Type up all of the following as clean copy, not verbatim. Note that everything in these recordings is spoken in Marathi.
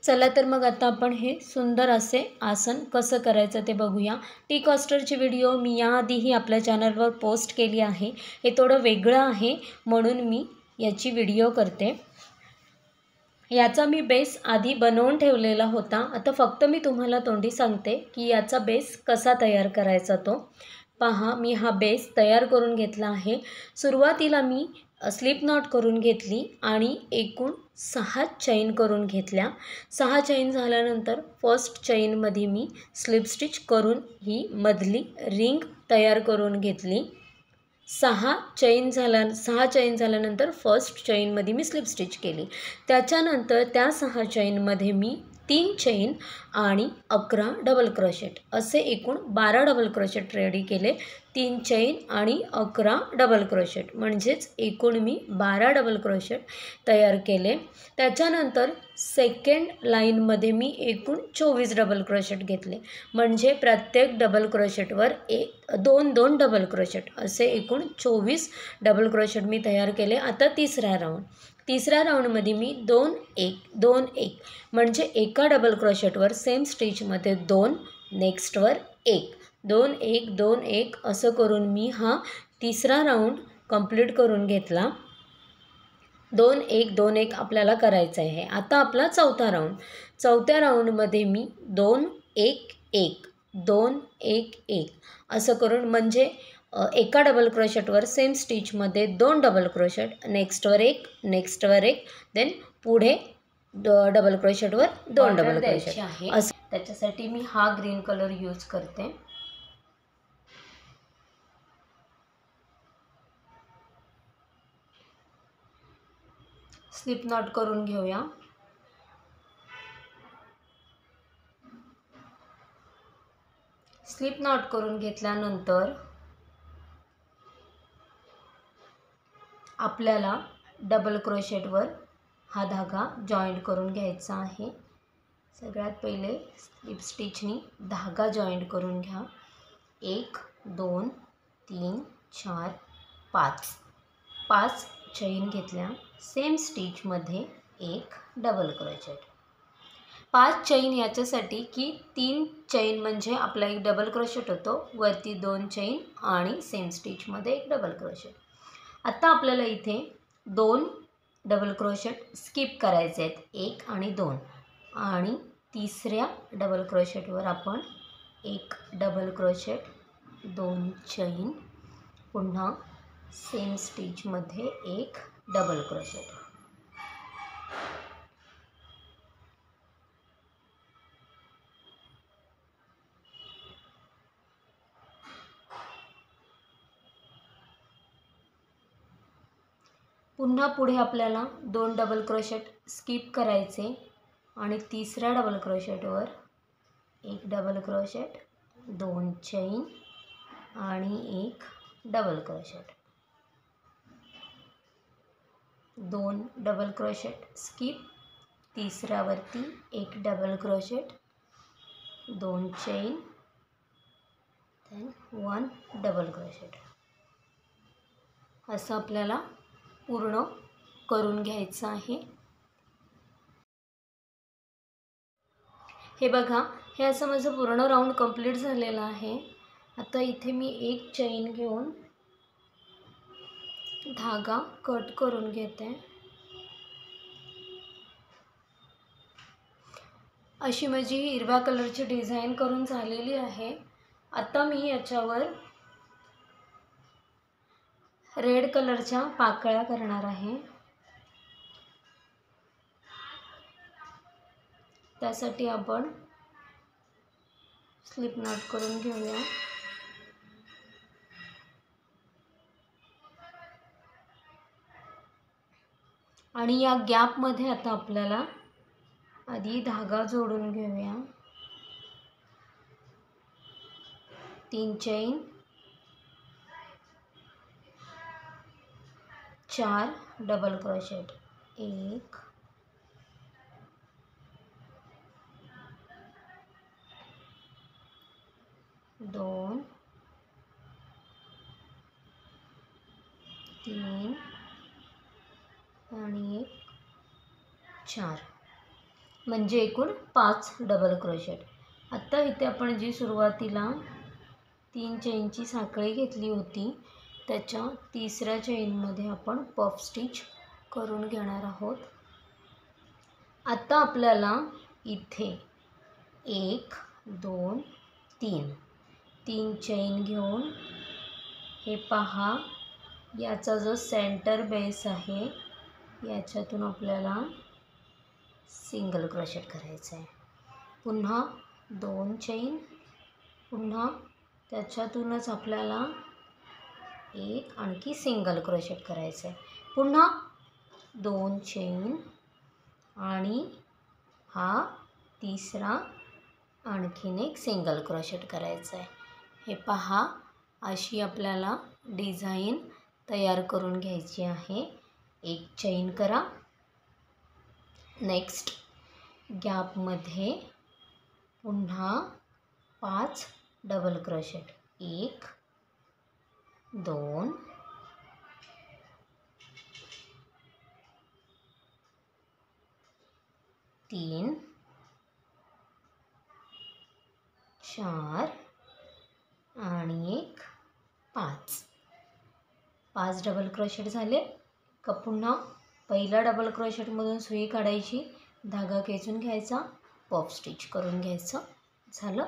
चला तर मग आता आपण हे सुंदर असे आसन कसं करायचं ते बघूया। टी कॉस्टरची व्हिडिओ मी याआधीही आपल्या चॅनलवर पोस्ट केली आहे। हे थोडं वेगळं आहे म्हणून मी याची व्हिडिओ करते। याचा मी बेस आधी बनवून ठेवलेला होता। आता फक्त मी तुम्हाला तोंडी सांगते की याचा बेस कसा तयार करायचा तो। पहा, मी हा बेस तयार करून घेतला आहे। सुरुवातीला मी स्लिप नॉट करून घेतली आणि एकूण 6 चैन करून घेतल्या। 6 चैन झाल्यानंतर फर्स्ट चैनमध्ये मी स्लिप स्टिच करून ही मधली रिंग तयार करून घेतली। 6 चैन झाल्यानंतर फर्स्ट चैनमध्ये मी स्लिप स्टिच केली। त्याच्यानंतर त्या 6 चैनमध्ये मी 3 चैन आणि 11 डबल क्रोशेट असे एकूण 12 डबल क्रोशेट रेडी केले। 3 चैन आणि 11 डबल क्रोशेट म्हणजेच एकूण मी 12 डबल क्रोशेट तयार केले। त्याच्यानंतर सेकंड लाईनमध्ये मी एकूण 24 डबल क्रोशेट घेतले, म्हणजे प्रत्येक डबल क्रोशेटवर 2 डबल क्रोशेट असे एकूण 24 डबल क्रोशेट मी तयार केले। आता तिसऱ्या राऊंडमध्ये मी 2 1 2 1 म्हणजे एका डबल क्रोशेटवर सेम स्टिचमध्ये 2, नेक्स्टवर 1 2 1 2 1 असं करून मी हा तिसरा राऊंड कंप्लीट करून घेतला। 2 1 2 1 आपल्याला करायचं आहे। आता आपला चौथ्या राऊंडमध्ये मी 2 1 1 2 1 1 असं करून म्हणजे एका डबल क्रोशेटवर सेम स्टिचमध्ये 2 डबल क्रोशेट, नेक्स्टवर 1 देन पुढे डबल क्रोशेटवर 2 डबल क्रोशेट आहे। असं त्याच्यासाठी मी हा ग्रीन कलर यूज करते। स्लिप नॉट करून घेऊया। स्लिप नॉट करून घेतल्यानंतर आपल्याला डबल क्रोशेटवर हा धागा जॉईंट करून घ्यायचा आहे। सगळ्यात पहिले स्लिप स्टिचनी धागा जॉईंट करून घ्या। 1 2 3 4 5 चैन घेतल्या। सेम स्टिचमध्ये 1 डबल क्रोशेट। 5 चैन याच्यासाठी की 3 चैन म्हणजे आपला एक डबल क्रोशेट होतो, वरती 2 चैन आणि सेम स्टिचमध्ये 1 डबल क्रोशेट। आता आपल्याला इथे 2 डबल क्रोशेट स्किप करायचे आहेत, 1 आणि 2, आणि तिसऱ्या डबल क्रोशेटवर आपण 1 डबल क्रोशेट, 2 चैन, पुन्हा सेम स्टिचमध्ये 1 डबल क्रोशेट। पुन्हा पुढे आपल्याला 2 डबल क्रोशेट स्किप करायचे आणि तिसऱ्या डबल क्रोशेटवर 1 डबल क्रोशेट, 2 चैन आणि 1 double crochet. 2 double crochet skip, तिसऱ्यावरती 1 double crochet, 2 chain, then 1 double crochet. असं आपल्याला पूर्ण करून घ्यायचं आहे। हे बघा, हे असं माझं पूर्ण राऊंड कंप्लीट झालेलं आहे। आता इथे मी 1 चैन घेऊन धागा कट करून घेते। अशी माझी हिरव्या कलरची डिझाईन करून झालेली आहे। आता मी याच्यावर रेड कलरच्या पाकळ्या करणार आहे। त्यासाठी आपण स्लिप नॉट करून घेऊया। आणि या गॅपमध्ये आता आपल्याला आधी धागा जोडून घेऊया। 3 चैन, 4 डबल क्रोशेट, 1 2 3 आणि 1 4 म्हणजे एकूण 5 डबल क्रोशेट. आत्ता इथे आपण जी सुरुवातीला 3 चेनची साखळी घेतली होती त्याच्या तिसऱ्या चेनमध्ये आपण पफ स्टिच करून घेणार आहोत. आता आपल्याला इथे 1 2 3 चेन घेऊन हे पहा, याचा जो सेंटर बेस आहे याच्यातून आपल्याला सिंगल क्रोशेट करायचं आहे. पुन्हा 2 चेन, पुन्हा त्याच्यातूनच आपल्याला एक आणखी सिंगल क्रोशेट करायचं आहे. पुन्हा 2 चेन आणि हा तिसरा आणखीन एक सिंगल क्रोशेट करायचं आहे. हे पहा, अशी आपल्याला डिझाईन तयार करून घ्यायची आहे. एक चेन करा. नेक्स्ट गॅपमध्ये पुन्हा 5 डबल क्रोशेट. 1 2 3 4 आणि एक 5. 5 डबल क्रोशेट झाले का पुन्हा पहिल्या डबल क्रोशेटमधून सुई काढायची, धागा खेचून घ्यायचा, पफ स्टिच करून घ्यायचं. झालं.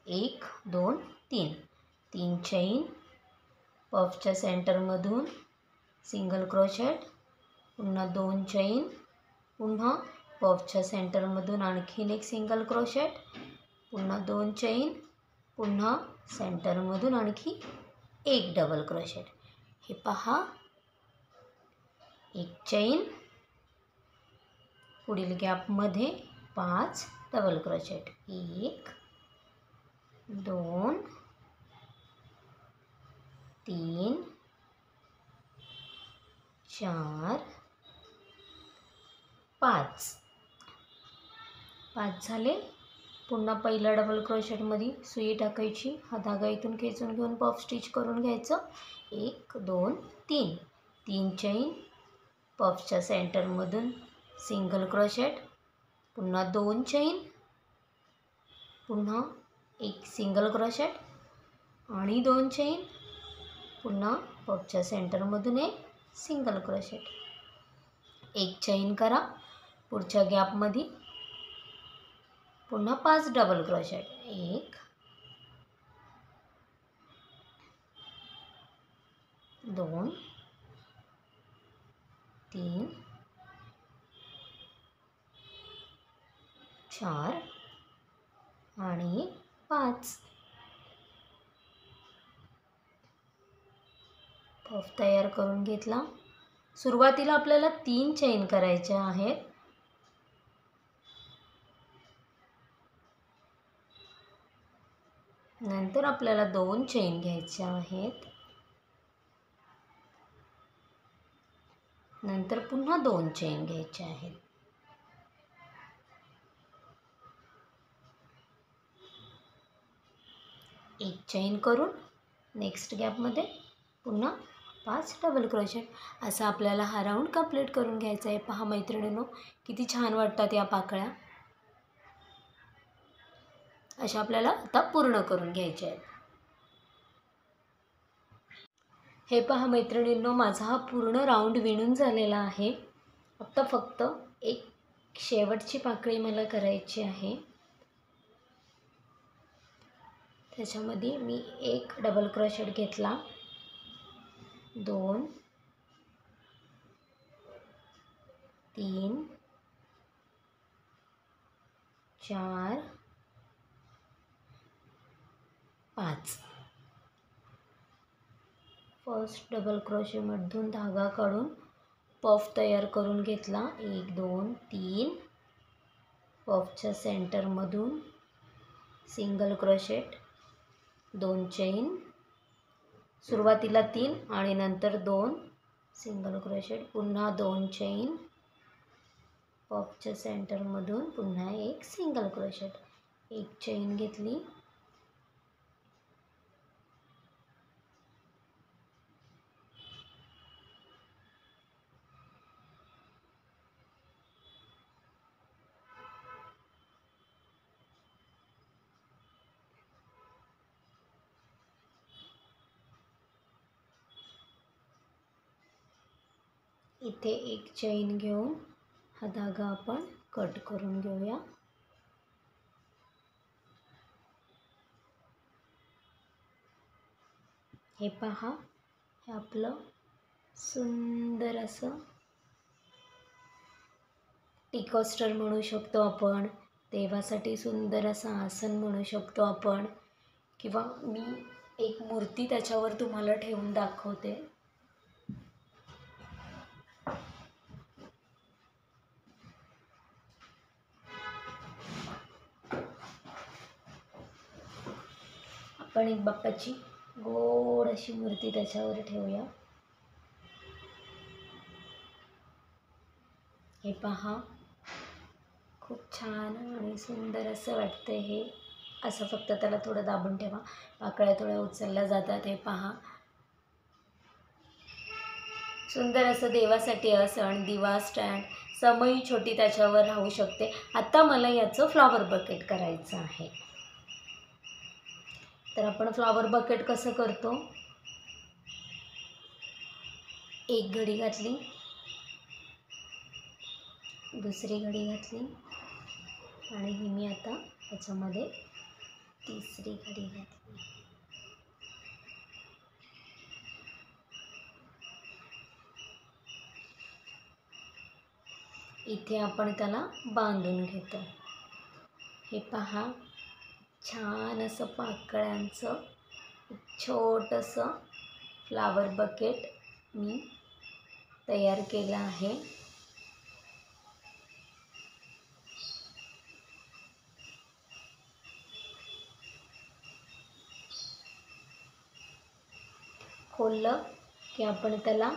1 2 3 चेन, पफच्या सेंटरमधून सिंगल क्रोशेट, पुन्हा 2 चेन, पुन्हा पफच्या सेंटरमधून आणखीन एक सिंगल क्रोशेट, पुन्हा 2 चेन, पुन्हा सेंटरमधून आणखी एक डबल क्रोशेट. हे पहा, एक चेन, पुढील गॅपमध्ये 5 डबल क्रोशेट. 1 2 3 4 5. 5 झाले. पुन्हा पहिल्या डबल क्रोशेटमध्ये सुई टाकायची, हा धागा इथून खेचून घेऊन पफ स्टिच करून घ्यायचं. 1 2 3 चेन, पफच्या सेंटरमधून सिंगल क्रोशेट, पुन्हा 2 चेन, पुन्हा एक सिंगल क्रोशेट आणि 2 चेन, पुन्हा पफच्या सेंटरमधून एक सिंगल क्रोशेट. एक चेन करा. पुढच्या गॅपमध्ये पुन्हा 5 डबल क्रोशेट. 1 2 3 4 आणि 5. पफ तयार करून घेतला. सुरुवातीला आपल्याला 3 चेन करायच्या आहेत. नंतर आपल्याला 2 चेन घ्यायच्या आहेत. नंतर पुन्हा 2 चेन घ्यायच्या आहेत. एक चेन करून नेक्स्ट गॅपमध्ये पुन्हा 5 डबल क्रोशेट. असा आपल्याला हा राऊंड कंप्लीट करून घ्यायचा आहे. पहा मैत्रिणींनो, किती छान वाटतात या पाकळ्या. अशा आपल्याला आता पूर्ण करून घ्यायच्या आहेत. हे पहा मैत्रिणींनो, माझा हा पूर्ण राऊंड विणून झालेला आहे. आता फक्त एक शेवटची पाकळी मला करायची आहे. त्याच्यामध्ये मी एक डबल क्रोशेट घेतला, 2 3 4 5. फर्स्ट डबल क्रोशेमधून धागा काढून पफ तयार करून घेतला. 1 2 3 पफच्या सेंटरमधून सिंगल क्रोशेट, 2 चेन, सुरुवातीला 3 आणि नंतर 2 सिंगल क्रोशेट, पुन्हा 2 चेन, पफच्या सेंटरमधून पुन्हा एक सिंगल क्रोशेट. एक चेन घेतली, इथे एक चैन घेऊन हा धागा आपण कट करून घेऊया. हे पहा, हे आपलं सुंदर असं टी कॉस्टर म्हणू शकतो आपण. देवासाठी सुंदर असं आसन म्हणू शकतो आपण, किंवा मी एक मूर्ती त्याच्यावर तुम्हाला ठेवून दाखवते. आपण एक बाप्पाची गोड अशी मूर्ती त्याच्यावर ठेवूया. हे पहा, खूप छान आणि सुंदर असं वाटतं. हे असं फक्त त्याला थोडं दाबून ठेवा, पाकळ्या थोड्या उचलल्या जातात. हे पहा, सुंदर असं देवासाठी आसन, दिवा स्टँड, समई छोटी त्याच्यावर राहू शकते. आता मला याचं फ्लॉवर बकेट करायचं आहे. तर आपण फ्लॉवर बकेट कसं करतो, एक घडी घातली, दुसरी घडी घातली आणि ही मी आता त्याच्यामध्ये तिसरी घडी घातली. इथे आपण त्याला बांधून घेतो. हे पहा, छान असं पाकळ्यांचं छोटंसं फ्लॉवर बकेट मी तयार केलं आहे. खोललं की आपण त्याला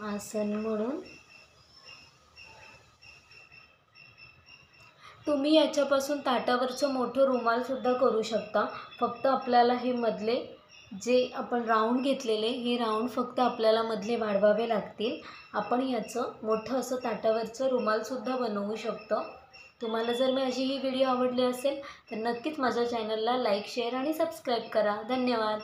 आसन म्हणून, तुम्ही याच्यापासून ताटावरचं मोठं रुमालसुद्धा करू शकता. फक्त आपल्याला हे मधले जे आपण राऊंड घेतलेले, हे राऊंड फक्त आपल्याला मधले वाढवावे लागतील. आपण याचं मोठं असं ताटावरचं रुमालसुद्धा बनवू शकतो. तुम्हाला जर माझी ही व्हिडिओ आवडली असेल तर नक्कीच माझ्या चॅनलला लाईक, शेअर आणि सबस्क्राईब करा. धन्यवाद.